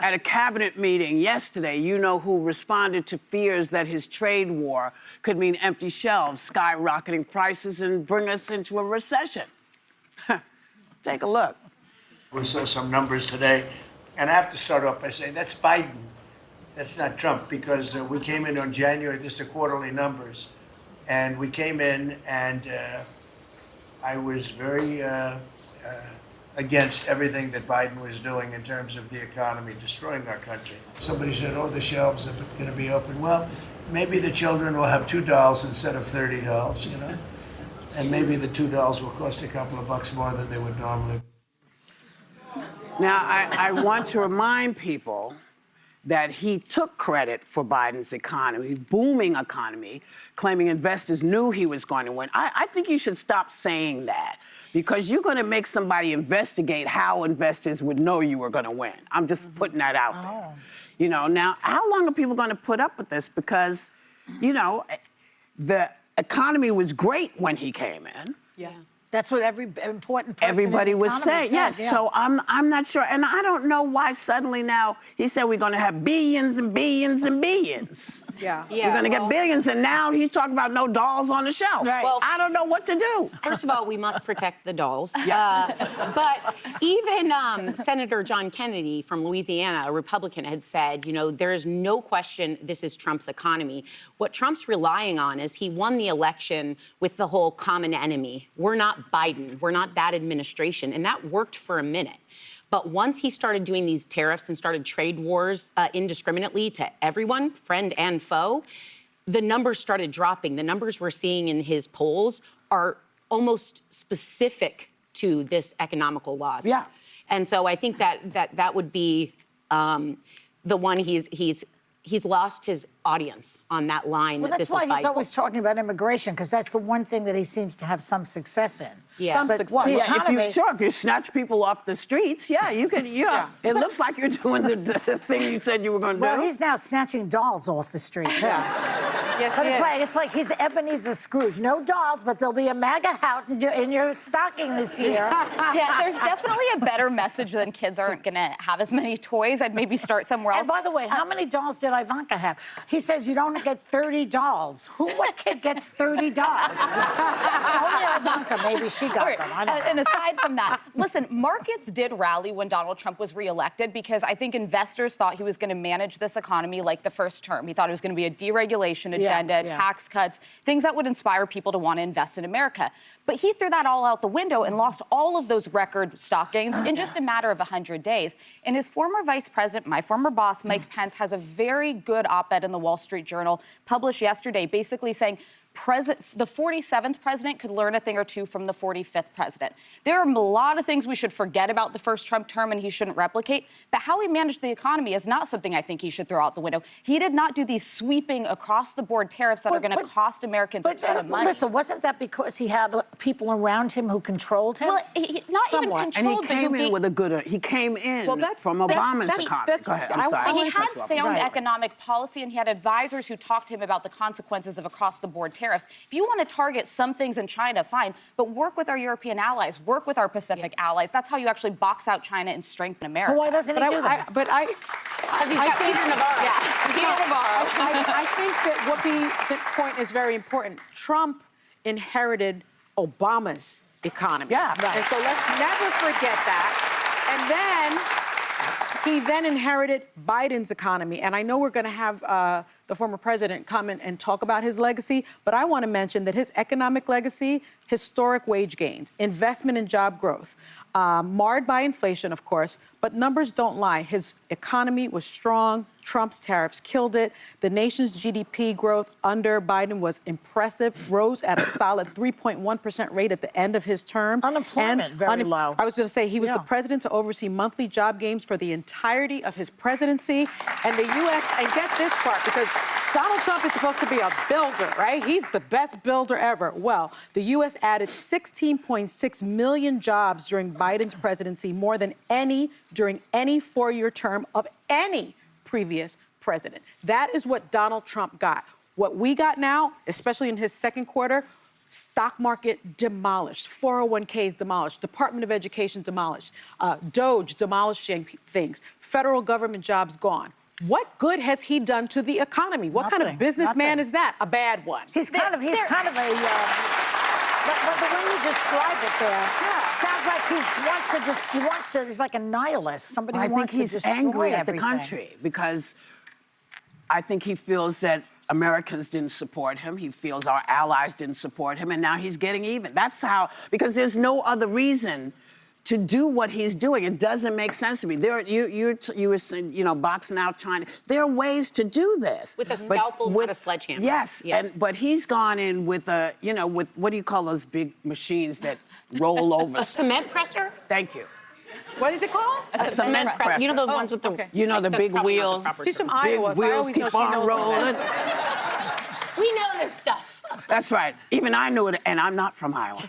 at a cabinet meeting yesterday, you know who responded to fears that his trade war could mean empty shelves, skyrocketing prices, and bring us into a recession. Take a look. We saw some numbers today, and I have to start off by saying that's Biden. That's not Trump, because we came in on January, this is the quarterly numbers, and we came in and I was very against everything that Biden was doing in terms of the economy, destroying our country. Somebody said, oh, the shelves are going to be open. Well, maybe the children will have $2 instead of $30, you know? And maybe the $2 will cost a couple of bucks more than they would normally. Now, I want to remind people that he took credit for Biden's economy, booming economy, claiming investors knew he was going to win. I think you should stop saying that, because you're going to make somebody investigate how investors would know you were going to win. I'm just putting that out there. You know, now, how long are people going to put up with this? Because, you know, the economy was great when he came in. Yeah. That's what every important person everybody was saying. Yes, yeah. so I'm not sure. And I don't know why suddenly now he said we're going to have billions and billions and billions. Yeah. We're going to get billions, and now he's talking about no dolls on the shelf. Right. Well, I don't know what to do. First of all, we must protect the dolls. Yes. But even Senator John Kennedy from Louisiana, a Republican, had said, you know, there is no question this is Trump's economy. What Trump's relying on is he won the election with the whole common enemy. We're not Biden. We're not that administration. And that worked for a minute. But once he started doing these tariffs and started trade wars indiscriminately to everyone, friend and foe, the numbers started dropping. The numbers we're seeing in his polls are almost specific to this economical loss. Yeah. And so I think that would be the one he's lost his audience on that line. Well, that's why he's always talking about immigration, because that's the one thing that he seems to have some success in. Yeah. If you snatch people off the streets, yeah, you can. Yeah. It looks like you're doing the thing you said you were going to do. Well, he's now snatching dolls off the street. Yes, but it's like he's Ebenezer Scrooge. No dolls, but there'll be a MAGA hat in your stocking this year. Yeah, there's definitely a better message than kids aren't going to have as many toys. I'd maybe start somewhere else. And by the way, how many dolls did Ivanka have? He says you don't get 30 dolls. What kid gets 30 dolls? Only Ivanka, maybe she got them. I don't know. And aside from that, listen, markets did rally when Donald Trump was reelected, because I think investors thought he was going to manage this economy like the first term. He thought it was going to be a deregulation agenda, tax cuts, things that would inspire people to want to invest in America. But he threw that all out the window and lost all of those record stock gains in just a matter of 100 days. And his former vice president, my former boss, Mike Pence, has a very good op-ed in the Wall Street Journal published yesterday, basically saying the 47th president could learn a thing or two from the 45th president. There are a lot of things we should forget about the first Trump term and he shouldn't replicate, but how he managed the economy is not something I think he should throw out the window. He did not do these sweeping across-the-board tariffs that are going to cost Americans a ton of money. Listen, wasn't that because he had people around him who controlled him? Well, not Somewhat. even controlled, and he came in with a good. He came in from Obama's economy. Go ahead. I'm sorry. He had sound economic policy, and he had advisors who talked to him about the consequences of across-the-board tariffs. If you want to target some things in China, fine, but work with our European allies, work with our Pacific allies. That's how you actually box out China and strengthen America. Well, why doesn't he do that? I think that Whoopi's point is very important. Trump inherited Obama's economy. Yeah, right. And so let's never forget that. And then he then inherited Biden's economy. And I know we're going to have the former president come in and talk about his legacy, but I want to mention that his economic legacy, historic wage gains, investment in job growth, marred by inflation, of course, but numbers don't lie. His economy was strong. Trump's tariffs killed it. The nation's GDP growth under Biden was impressive, rose at a solid 3.1% rate at the end of his term. Unemployment very low. I was going to say, he was the president to oversee monthly job gains for the entirety of his presidency. And the U.S., and get this part, because Donald Trump is supposed to be a builder, right? He's the best builder ever. Well, the U.S. added 16.6 million jobs during Biden's presidency, more than any during any four-year term of any previous president. That is what Donald Trump got. What we got now, especially in his second quarter, Stock market demolished, 401ks demolished, Department of Education demolished, Doge demolishing things, federal government jobs gone. What good has he done to the economy? What kind of businessman is that? A bad one. He's kind of a, but the way you describe it there, sounds like he wants to, he's like a nihilist. Somebody I who think wants to he's destroy angry at the everything. country because I think he feels that Americans didn't support him. He feels our allies didn't support him, and now he's getting even. That's how, because there's no other reason to do what he's doing. It doesn't make sense to me. You were saying, you know, boxing out China. There are ways to do this. With a scalpel, not a sledgehammer. Yes, Yeah. but he's gone in with a, you know, with, what do you call those big machines that roll over? A cement presser? Thank you. What is it called? A cement presser. You know the ones with the... okay. You know, the That's big probably not the wheels. proper She's from term. Big Iowa, so I wheels always know keep she on knows rolling. We know this stuff. That's right. Even I knew it, and I'm not from Iowa.